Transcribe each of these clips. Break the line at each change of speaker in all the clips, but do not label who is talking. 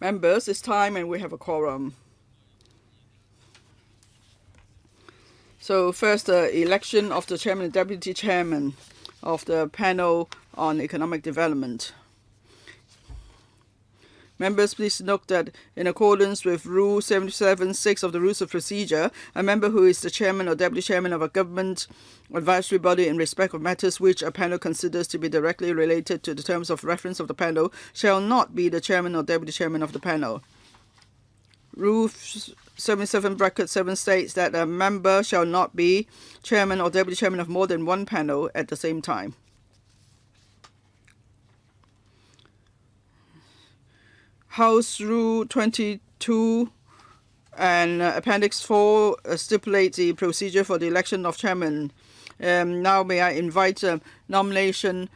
Members, it's time and we have a quorum. So first, the election of the chairman and deputy chairman of the panel on economic development. Members, please note that in accordance with Rule 77(6) of the Rules of Procedure, a member who is the chairman or deputy chairman of a government advisory body in respect of matters which a panel considers to be directly related to the terms of reference of the panel shall not be the chairman or deputy chairman of the panel. Rule 77(7) states that a member shall not be chairman or deputy chairman of more than one panel at the same time. House Rule 22 and Appendix 4 stipulate the procedure for the election of chairman. Now may I invite nomination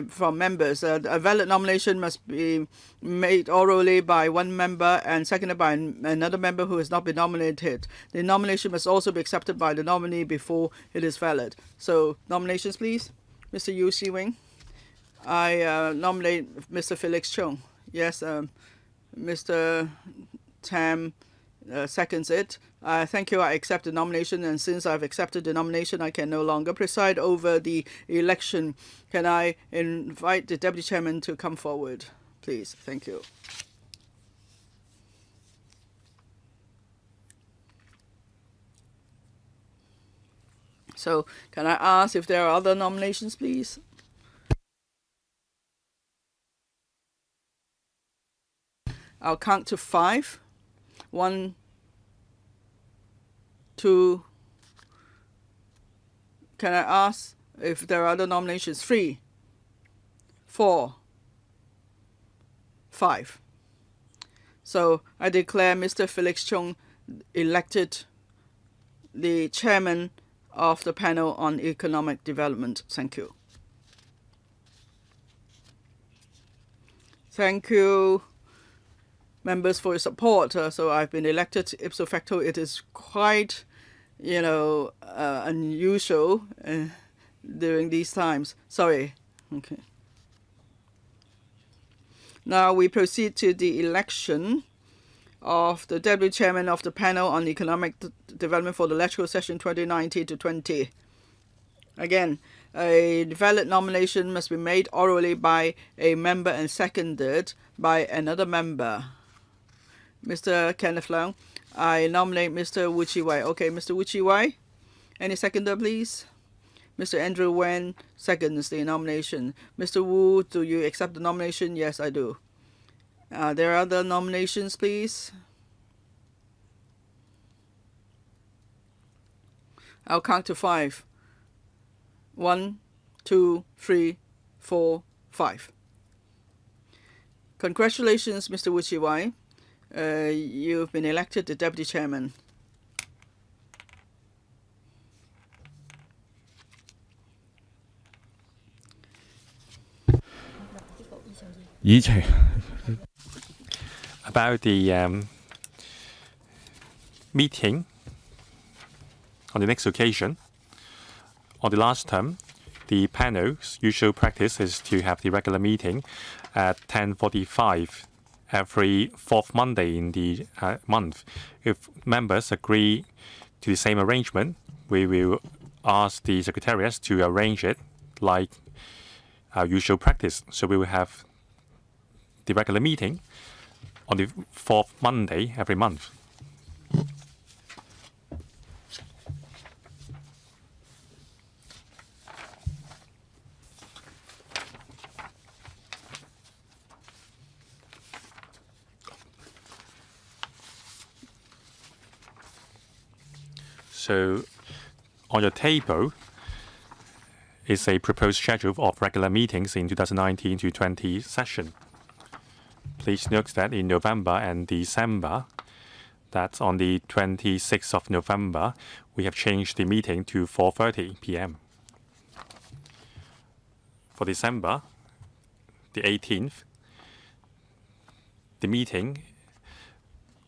from members. A valid nomination must be made orally by one member and seconded by another member who has not been nominated. The nomination must also be accepted by the nominee before it is valid. So nominations, please. Mr. Yu Xi-wing. I nominate Mr. Felix Chung. Yes, Mr. Tam seconds it. Thank you. I accept the nomination, and since I've accepted the nomination, I can no longer preside over the election. Can I invite the deputy chairman to come forward, please? Thank you. So, can I ask if there are other nominations, please? I'll count to 5. 1, 2. Can I ask if there are other nominations? 3, 4, 5. So I declare Mr. Felix Chung elected the chairman of the panel on economic development. Thank you. Thank you, members, for your support. So I've been elected ipso facto. It is quite, unusual during these times. Sorry. Okay. Now we proceed to the election of the deputy chairman of the panel on economic development for the electoral session 2019-20. Again, a valid nomination must be made orally by a member and seconded by another member. Mr. Kenneth Leung, I nominate Mr. Wu Chi-wai. Okay, Mr. Wu Chi-wai, any seconder, please? Mr. Andrew Wen seconds the nomination. Mr. Wu, do you accept the nomination? Yes, I do. There are other nominations, please? I'll count to 5. 1, 2, 3, 4, 5. Congratulations, Mr. Wu Chi-wai. You've been elected the deputy chairman.
About the meeting on the next occasion, on the last term, the panel's usual practice is to have the regular meeting at 10:45 every fourth Monday in the month. If members agree to the same arrangement, we will ask the secretariats to arrange it like our usual practice. So we will have the regular meeting on the fourth Monday every month. So on your table is a proposed schedule of regular meetings in 2019-20 session. Please note that in November and December, that's on the 26th of November, we have changed the meeting to 4:30 p.m. For December, the 18th, the meeting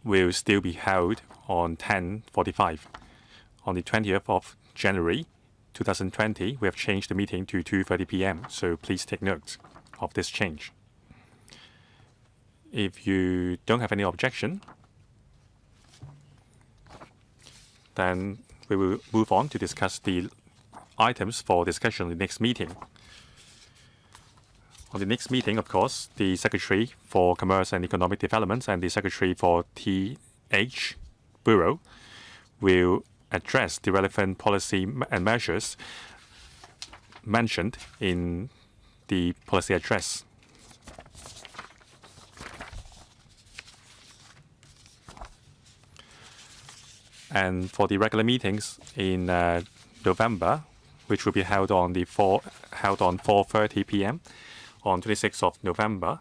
will still be held on 10:45. On the 20th of January 2020, we have changed the meeting to 2:30 p.m. So please take note of this change. If you don't have any objection, then we will move on to discuss the items for discussion in the next meeting. On the next meeting, of course, the Secretary for Commerce and Economic Development and the Secretary for TH Bureau will address the relevant policy and measures mentioned in the policy address. And for the regular meetings in November, which will be held on 4:30 p.m. on 26th of November.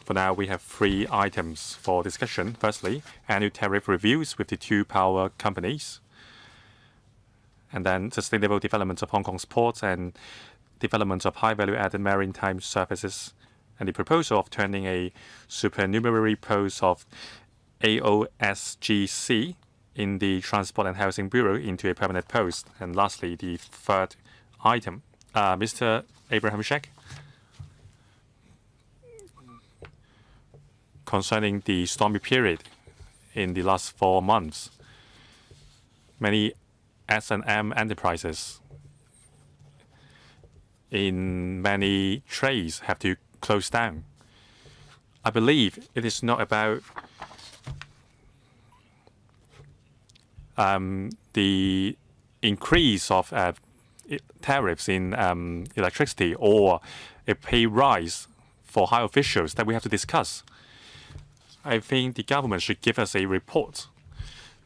For now, we have 3 items for discussion. Firstly, annual tariff reviews with the 2 power companies. And then sustainable development of Hong Kong's ports and development of high-value-added maritime services. And the proposal of turning a supernumerary post of AOSGC in the Transport and Housing Bureau into a permanent post. And lastly, the 3rd item. Mr. Abraham Sheck, concerning the stormy period in the last 4 months, many S&M enterprises in many trades have to close down. I believe it is not about the increase of tariffs in electricity or a pay rise for high officials that we have to discuss. I think the government should give us a report.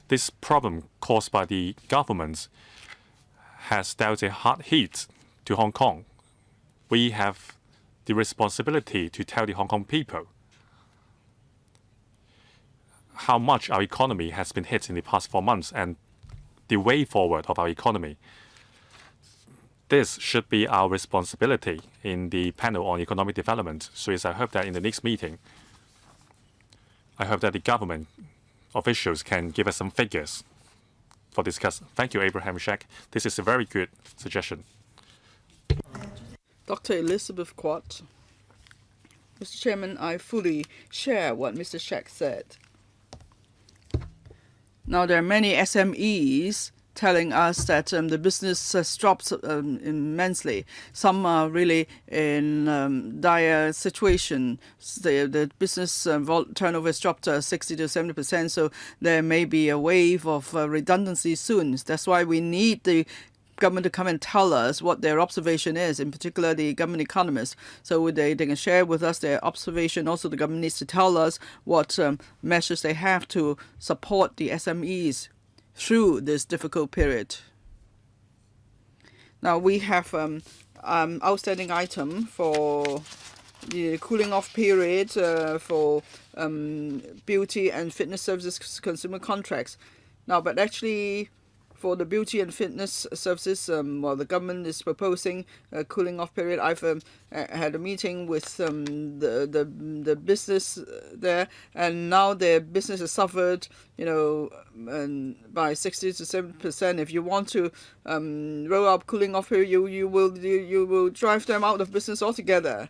This problem caused by the government has dealt a hard hit to Hong Kong. We have the responsibility to tell the Hong Kong people how much our economy has been hit in the past 4 months and the way forward of our economy. This should be our responsibility in the panel on economic development. So I hope that in the next meeting, I hope that the government officials can give us some figures for discuss. Thank you, Abraham Sheck. This is a very good suggestion.
Dr. Elizabeth Quat. Mr. Chairman, I fully share what Mr. Sheck said. Now, there are many SMEs telling us that the business has dropped immensely. Some are really in dire situation. The business turnover has dropped 60 to 70%, so there may be a wave of redundancy soon. That's why we need the government to come and tell us what their observation is, in particular the government economists. So they can share with us their observation. Also, the government needs to tell us what measures they have to support the SMEs through this difficult period. Now, we have outstanding item for the cooling off period for beauty and fitness services consumer contracts. Now, but actually, for the beauty and fitness services, the government is proposing a cooling off period. I've had a meeting with the business there, and now their business has suffered, by 60 to 70%. If you want to roll out cooling off period, you will drive them out of business altogether.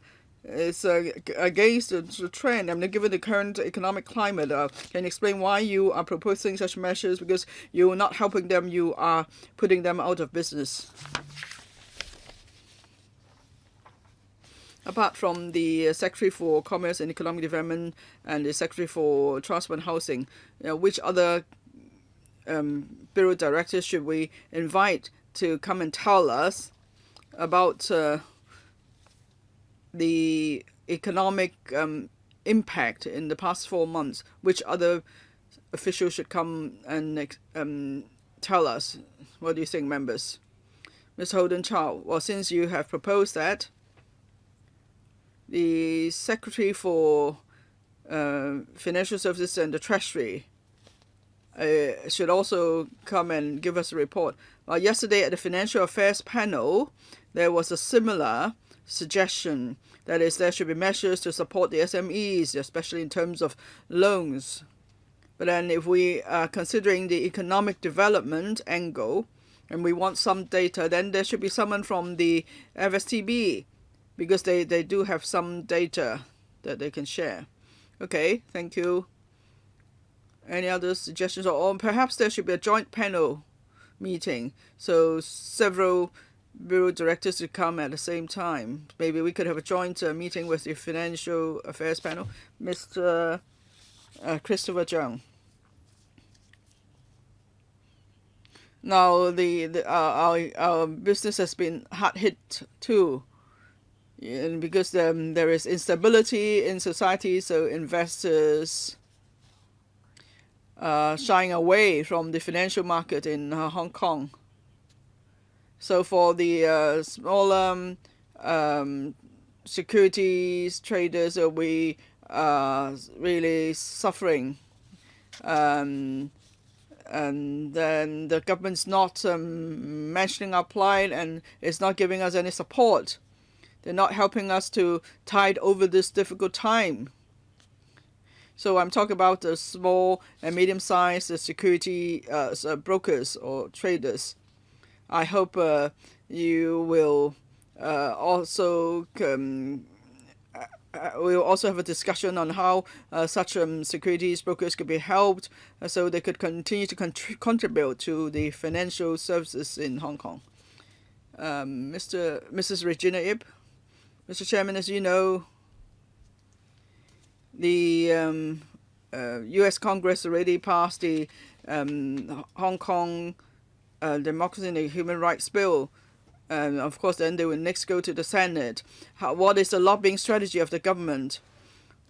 It's against the trend. I mean, given the current economic climate, can you explain why you are proposing such measures? Because you're not helping them, you are putting them out of business. Apart from the Secretary for Commerce and Economic Development and the Secretary for Transport and Housing, which other bureau directors should we invite to come and tell us about the economic impact in the past 4 months? Which other officials should come and tell us? What do you think, members? Ms. Holden Chow, well, since you have proposed that, the Secretary for Financial Services and the Treasury should also come and give us a report. Yesterday at the Financial Affairs panel, there was a similar suggestion. That is, there should be measures to support the SMEs, especially in terms of loans. But then if we are considering the economic development angle and we want some data, then there should be someone from the FSTB, because they do have some data that they can share. Okay, thank you. Any other suggestions? Or perhaps there should be a joint panel meeting, so several bureau directors to come at the same time. Maybe we could have a joint meeting with the Financial Affairs panel. Mr. Christopher Zhang. Now, our business has been hard hit too, and because there is instability in society, so investors shying away from the financial market in Hong Kong. So for the smaller securities traders, we are really suffering. And then the government's not mentioning our plight and it's not giving us any support. They're not helping us to tide over this difficult time. So I'm talking about the small and medium-sized security brokers or traders. I hope you will also we'll also have a discussion on how such securities brokers could be helped so they could continue to contribute to the financial services in Hong Kong. Mrs. Regina Ip, Mr. Chairman, as you know, the U.S. Congress already passed the Hong Kong Democracy and Human Rights Bill. And of course, then they will next go to the Senate. What is the lobbying strategy of the government?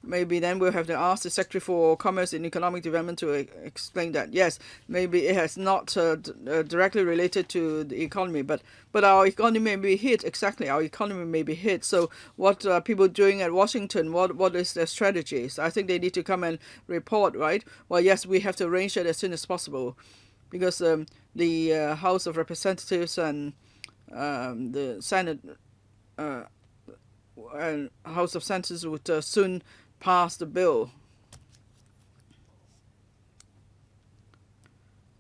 Maybe then we'll have to ask the Secretary for Commerce and Economic Development to explain that. Yes, maybe it has not directly related to the economy, but our economy may be hit. Exactly, our economy may be hit. So what are people doing at Washington? What is their strategies? I think they need to come and report, right? Well, yes, we have to arrange that as soon as possible, because the House of Representatives and the Senate and House of Senators would soon pass the bill.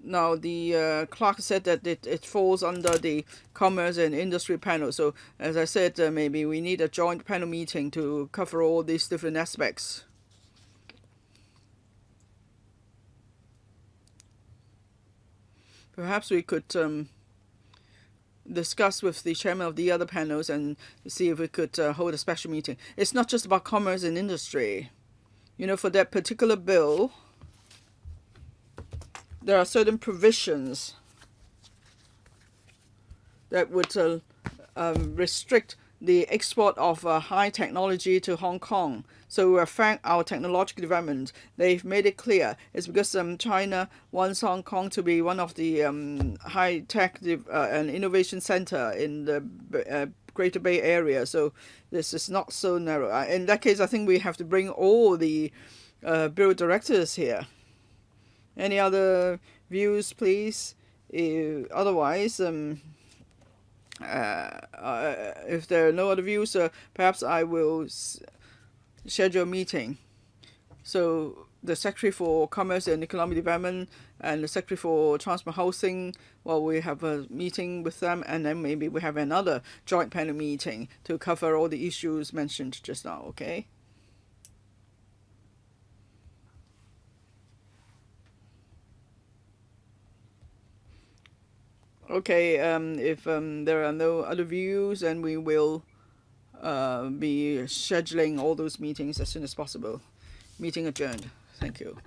Now, the clerk said that it falls under the Commerce and Industry panel. So, as I said, maybe we need a joint panel meeting to cover all these different aspects. Perhaps we could discuss with the chairman of the other panels and see if we could hold a special meeting. It's not just about commerce and industry. You know, for that particular bill, there are certain provisions that would restrict the export of high technology to Hong Kong. So we affect our technological development. They've made it clear it's because China wants Hong Kong to be one of the high-tech and innovation center in the Greater Bay Area. So this is not so narrow. In that case, I think we have to bring all the bureau directors here. Any other views, please? Otherwise, if there are no other views, perhaps I will schedule a meeting. So the Secretary for Commerce and Economic Development and the Secretary for Transport Housing, well, we have a meeting with them, and then maybe we have another joint panel meeting to cover all the issues mentioned just now, okay? Okay, if there are no other views, then we will be scheduling all those meetings as soon as possible. Meeting adjourned. Thank you.